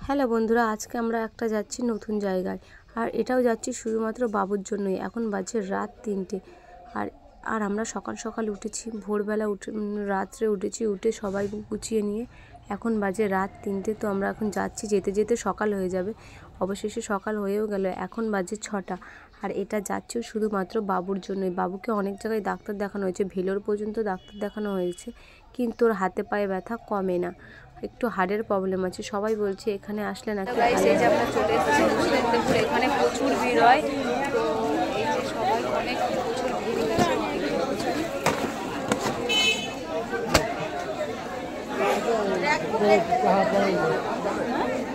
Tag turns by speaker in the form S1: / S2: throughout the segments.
S1: Hello বন্ধুরা, আজকে আমরা একটা যাচ্ছি নতুন জায়গায়। আর এটাও যাচ্ছি শুধুমাত্র বাবুর জন্যই। এখন বাজে রাত 3টে। আর আর আমরা সকাল সকাল উঠেছি, ভোরবেলা রাত্রে উঠেছি, উঠে সবাই গুছিয়ে নিয়ে এখন বাজে রাত 3টে। তো আমরা এখন যাচ্ছি, যেতে যেতে সকাল হয়ে যাবে। অবশেষে সকাল হয়েও গেল, এখন বাজে 6টা। আর এটা যাচ্ছেও শুধুমাত্র বাবুর জন্যই। বাবুকে অনেক জায়গায় ডাক্তার দেখানো হয়েছে, ভেলোর পর্যন্ত ডাক্তার দেখানো হয়েছে, কিন্তু ওর হাতে পায়ে ব্যথা কমে না, একটু হাড়ের প্রবলেম আছে। সবাই বলছে এখানে আসলে নাকি
S2: এই যে আমরা চলে এসেছি মুসলিমদের, এখানে প্রচুর ভিড় হয়। তো এই যে সবাই অনেক প্রচুর ভিড় হয়েছে,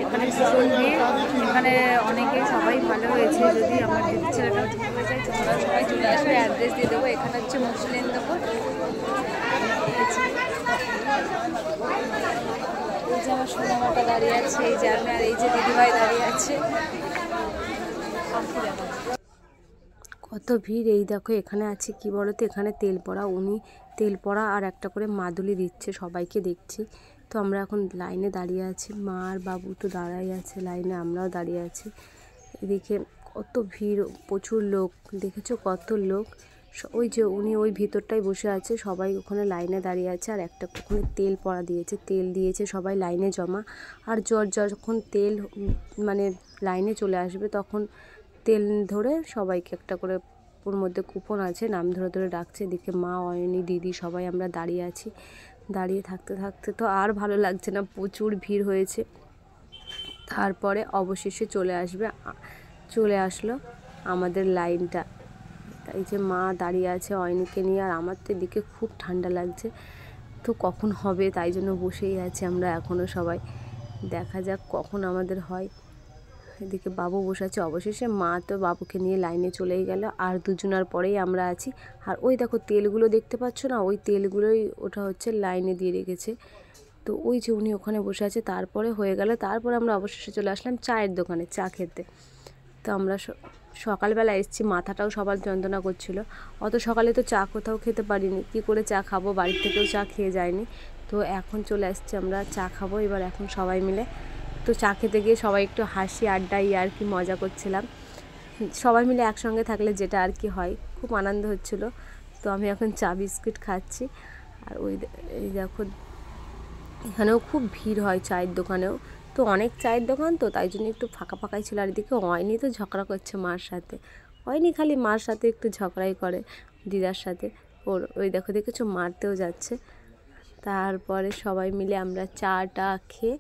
S2: এখানে ভীষণ ভিড়। এখানে অনেকেই সবাই ভালো হয়েছে। যদি আমার দিদির ছেলেটাও ঠিক হয়ে যায়, তোমরা সবাই চলে আসবে, অ্যাড্রেস দিয়ে দেবো। এখানে হচ্ছে মুসলিমদের। এই যে আমার সোনামাটা দাঁড়িয়ে আছে, এই যে আমি, আর এই যে দিদিভাই দাঁড়িয়ে আছে।
S1: কত ভিড়! এই দেখো এখানে আছে কি বলো তো, এখানে তেল পড়া, উনি তেল পড়া আর একটা করে মাদুলি দিচ্ছে, সবাইকে দেখছি। তো আমরা এখন লাইনে দাঁড়িয়ে আছি, মা আর বাবু তো দাঁড়াই আছে লাইনে, আমরাও দাঁড়িয়ে আছি। এদিকে কত ভিড়, প্রচুর লোক, দেখেছো কত লোক। ওই যে উনি ওই ভিতরটায় বসে আছে, সবাই ওখানে লাইনে দাঁড়িয়ে আছে। আর একটা ওখানে তেল পড়া দিয়েছে, তেল দিয়েছে, সবাই লাইনে জমা। আর যখন তেল মানে লাইনে চলে আসবে, তখন তেল ধরে সবাইকে একটা করে, ওর মধ্যে কুপন আছে, নাম ধরে ধরে ডাকছে। এদিকে মা, অয়নি, দিদি সবাই আমরা দাঁড়িয়ে আছি। দাঁড়িয়ে থাকতে থাকতে তো আর ভালো লাগছে না, প্রচুর ভিড় হয়েছে। তারপরে অবশেষে চলে আসলো আমাদের লাইনটা। এই যে মা দাঁড়িয়ে আছে অয়নিকে নিয়ে, আর আমার তো এদিকে খুব ঠান্ডা লাগছে। তো কখন হবে তাই জন্য বসেই আছি আমরা এখনও সবাই, দেখা যাক কখন আমাদের হয়। এদিকে বাবু বসে আছে। অবশেষে মা তো বাবুকে নিয়ে লাইনে চলেই গেল, আর দুজনার পরেই আমরা আছি। আর ওই দেখো তেলগুলো দেখতে পাচ্ছ না, ওই তেলগুলোই ওটা হচ্ছে লাইনে দিয়ে রেখেছে। তো ওই যে উনি ওখানে বসে আছে, তারপরে হয়ে গেল। তারপরে আমরা অবশেষে চলে আসলাম চায়ের দোকানে চা খেতে। তো আমরা সকালবেলা এসেছি, মাথাটাও সবার যন্ত্রণা করছিল। অত সকালে তো চা কোথাও খেতে পারিনি, কি করে চা খাবো, বাড়ির থেকেও চা খেয়ে যায়নি। তো এখন চলে আসছি আমরা চা খাবো এবার, এখন সবাই মিলে। তো চা খেতে গিয়ে সবাই একটু হাসি আড্ডা আর কি মজা করছিলাম। সবাই মিলে একসঙ্গে থাকলে যেটা আর কি হয়, খুব আনন্দ হচ্ছিল। তো আমি এখন চা বিস্কুট খাচ্ছি। আর এই দেখো এখানেও খুব ভিড় হয় চায়ের দোকানেও। তো অনেক চায়ের দোকান, তো তাই জন্য একটু ফাঁকা ফাঁকাই ছিল। আর এদিকে অয়নি তো ঝগড়া করছে মার সাথে। অয়নি খালি মার সাথে একটু ঝগড়াই করে, দিদার সাথে। ওই দেখো দেখেছো, মারতেও যাচ্ছে। তারপরে সবাই মিলে আমরা চাটা খেয়ে,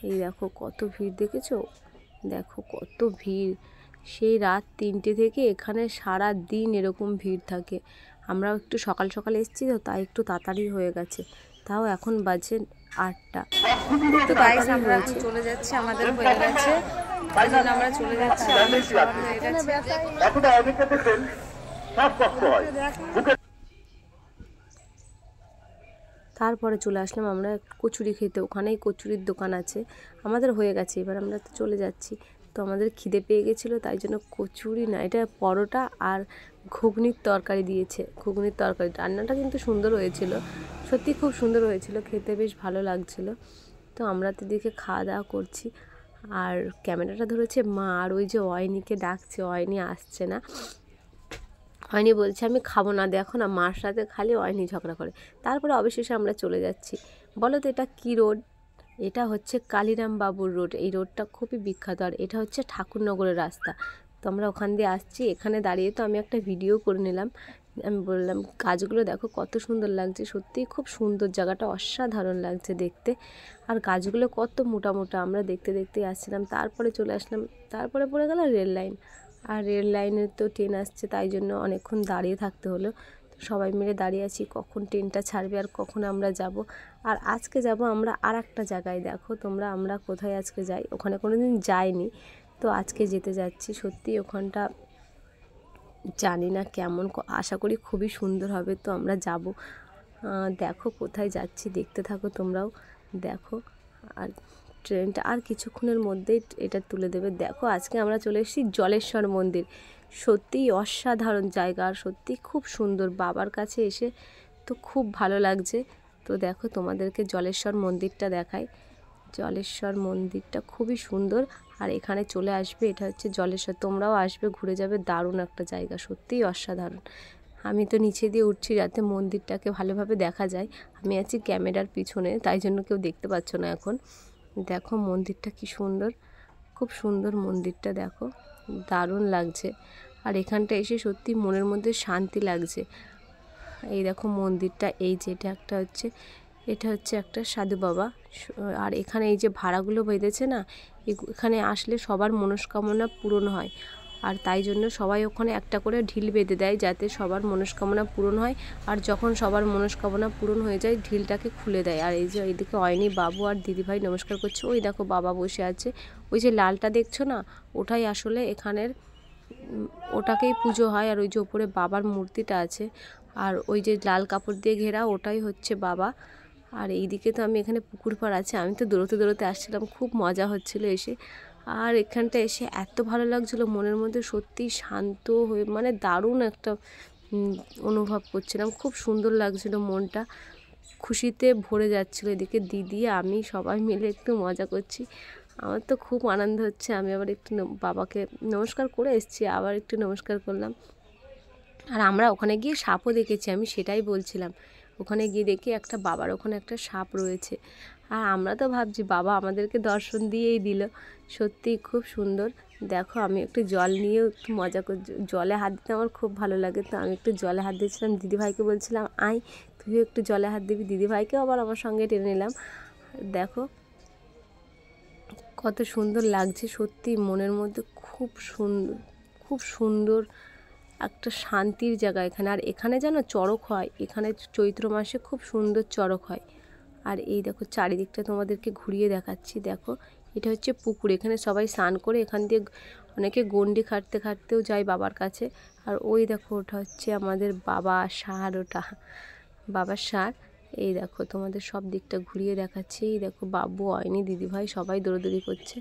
S1: এই দেখো কত ভিড় দেখেছো, দেখো কত ভিড়। সেই রাত 3টে থেকে এখানে সারা দিন এরকম ভিড় থাকে। আমরাও একটু সকাল সকাল এসেছি, তো তাই একটু তাড়াতাড়ি হয়ে গেছে। তাও এখন বাজে 8টা।
S2: তো গাইস আমরা এখন চলে যাচ্ছি, আমাদের হয়ে গেছে, তাই জন্য আমরা চলে যাচ্ছি।
S1: তারপরে চলে আসলাম আমরা কচুরি খেতে, ওখানেই কচুরির দোকান আছে। আমাদের হয়ে গেছে, এবার আমরা তো চলে যাচ্ছি। তো আমাদের খিদে পেয়ে গেছিলো, তাই জন্য কচুরি না, এটা পরোটা আর ঘুগনির তরকারি দিয়েছে। ঘুগনির তরকারি রান্নাটা কিন্তু সুন্দর হয়েছিল, সত্যি খুব সুন্দর হয়েছিল, খেতে বেশ ভালো লাগছিল। তো আমরা তো দিকে খাওয়া দাওয়া করছি, আর ক্যামেরাটা ধরেছে মা। আর ওই যে অয়নিকে ডাকছে, অয়নি আসছে না। অয়নি বলছে আমি খাবো না, দেখো না মার সাথে খালি অয়নি ঝগড়া করে। তারপরে অবশেষে আমরা চলে যাচ্ছি। বলো তো এটা কী রোড? এটা হচ্ছে কালিরাম বাবুর রোড। এই রোডটা খুবই বিখ্যাত, আর এটা হচ্ছে ঠাকুরনগরের রাস্তা। তো আমরা ওখান দিয়ে আসছি, এখানে দাঁড়িয়ে তো আমি একটা ভিডিও করে নিলাম। আমি বললাম গাছগুলো দেখো কত সুন্দর লাগছে, সত্যিই খুব সুন্দর, জায়গাটা অসাধারণ লাগছে দেখতে। আর গাছগুলো কত মোটা মোটা, আমরা দেখতে দেখতেই আসছিলাম। তারপরে চলে আসলাম, তারপরে পড়ে গেল রেল লাইন। আর রেল লাইনের তো ট্রেন আসছে, তাই জন্য অনেকক্ষণ দাঁড়িয়ে থাকতে হলো। তো সবাই মিলে দাঁড়িয়ে আছি কখন ট্রেনটা ছাড়বে আর কখন আমরা যাব। আর আজকে যাব আমরা আর একটা জায়গায়, দেখো তোমরা আমরা কোথায় আজকে যাই, ওখানে কোনো দিন যাইনি, তো আজকে যেতে যাচ্ছি। সত্যি ওখানটা জানি না কেমন, আশা করি খুবই সুন্দর হবে। তো আমরা যাব, দেখো কোথায় যাচ্ছি, দেখতে থাকো তোমরাও দেখো। আর ট্রেনটা আর কিছুক্ষণের মধ্যেই এটা তুলে দেবে। দেখো আজকে আমরা চলে এসেছি জলেশ্বর মন্দির, সত্যিই অসাধারণ জায়গা, আর সত্যিই খুব সুন্দর। বাবার কাছে এসে তো খুব ভালো লাগছে। তো দেখো তোমাদেরকে জলেশ্বর মন্দিরটা দেখাই, জলেশ্বর মন্দিরটা খুবই সুন্দর। আর এখানে চলে আসবে, এটা হচ্ছে জলেশ্বর, তোমরাও আসবে, ঘুরে যাবে, দারুণ একটা জায়গা, সত্যিই অসাধারণ। আমি তো নিচে দিয়ে উঠছি যাতে মন্দিরটাকে ভালোভাবে দেখা যায়। আমি আছি ক্যামেরার পিছনে, তাই জন্য কেউ দেখতে পাচ্ছ না এখন। দেখো মন্দিরটা কি সুন্দর, খুব সুন্দর মন্দিরটা, দেখো দারুণ লাগছে। আর এখানটা এসে সত্যি মনের মধ্যে শান্তি লাগছে। এই দেখো মন্দিরটা, এই যে এটা হচ্ছে একটা সাধু বাবা। আর এখানে এই যে ভাড়াগুলো বেঁধেছে না, এখানে আসলে সবার মনস্কামনা পূরণ হয়। আর তাই জন্য সবাই ওখানে একটা করে ঢিল বেঁধে দেয় যাতে সবার মনস্কামনা পূরণ হয়। আর যখন সবার মনস্কামনা পূরণ হয়ে যায় ঢিলটাকে খুলে দেয়। আর এই যে এইদিকে অয়নি বাবু আর দিদিভাই নমস্কার করছে, ওই দেখো বাবা বসে আছে, ওই যে লালটা দেখছো না, ওটাই আসলে এখানের, ওটাকেই পুজো হয়। আর ওই যে ওপরে বাবার মূর্তিটা আছে, আর ওই যে লাল কাপড় দিয়ে ঘেরা, ওটাই হচ্ছে বাবা। আর এইদিকে তো আমি এখানে পুকুর পাড় আছে, আমি তো দৌড়তে দৌড়তে আসছিলাম, খুব মজা হচ্ছিল এসে। আর এখানটা এসে এত ভালো লাগছিলো, মনের মধ্যে সত্যি শান্ত হয়ে, মানে দারুণ একটা অনুভব করছিলাম, খুব সুন্দর লাগছিল, মনটা খুশিতে ভরে যাচ্ছিলো। এদিকে দিদি আমি সবাই মিলে একটু মজা করছি, আমার তো খুব আনন্দ হচ্ছে। আমি আবার একটু বাবাকে নমস্কার করে এসেছি, আবার একটু নমস্কার করলাম। আর আমরা ওখানে গিয়ে সাপও দেখেছি, আমি সেটাই বলছিলাম, ওখানে গিয়ে দেখি একটা বাবার ওখানে একটা সাপ রয়েছে। আর আমরা তো ভাবছি বাবা আমাদেরকে দর্শন দিয়েই দিল, সত্যিই খুব সুন্দর। দেখো আমি একটু জল নিয়েও একটু মজা করছি, জলে হাত দিতে আমার খুব ভালো লাগে, তো আমি একটু জলে হাত দিয়েছিলাম, দিদিভাইকে বলছিলাম আয় তুইও একটু জলে হাত দিবি, দিদিভাইকেও আবার আমার সঙ্গে টেনে নিলাম। দেখো কত সুন্দর লাগছে, সত্যি মনের মধ্যে খুব সুন্দর, খুব সুন্দর একটা শান্তির জায়গা এখানে। আর এখানে যেন চড়ক হয়, এখানে চৈত্র মাসে খুব সুন্দর চড়ক হয়। আর এই দেখো চারিদিকটা তোমাদেরকে ঘুরিয়ে দেখাচ্ছি, দেখো এটা হচ্ছে পুকুর, এখানে সবাই স্নান করে, এখান দিয়ে অনেকে গন্ডি খাটতে খাটতেও যায় বাবার কাছে। আর ওই দেখো ওটা হচ্ছে আমাদের বাবা সার, ওটা বাবার সার। এই দেখো তোমাদের সব দিকটা ঘুরিয়ে দেখাচ্ছি, এই দেখো বাবু অয়নি দিদিভাই সবাই দৌড়দৌড়ি করছে,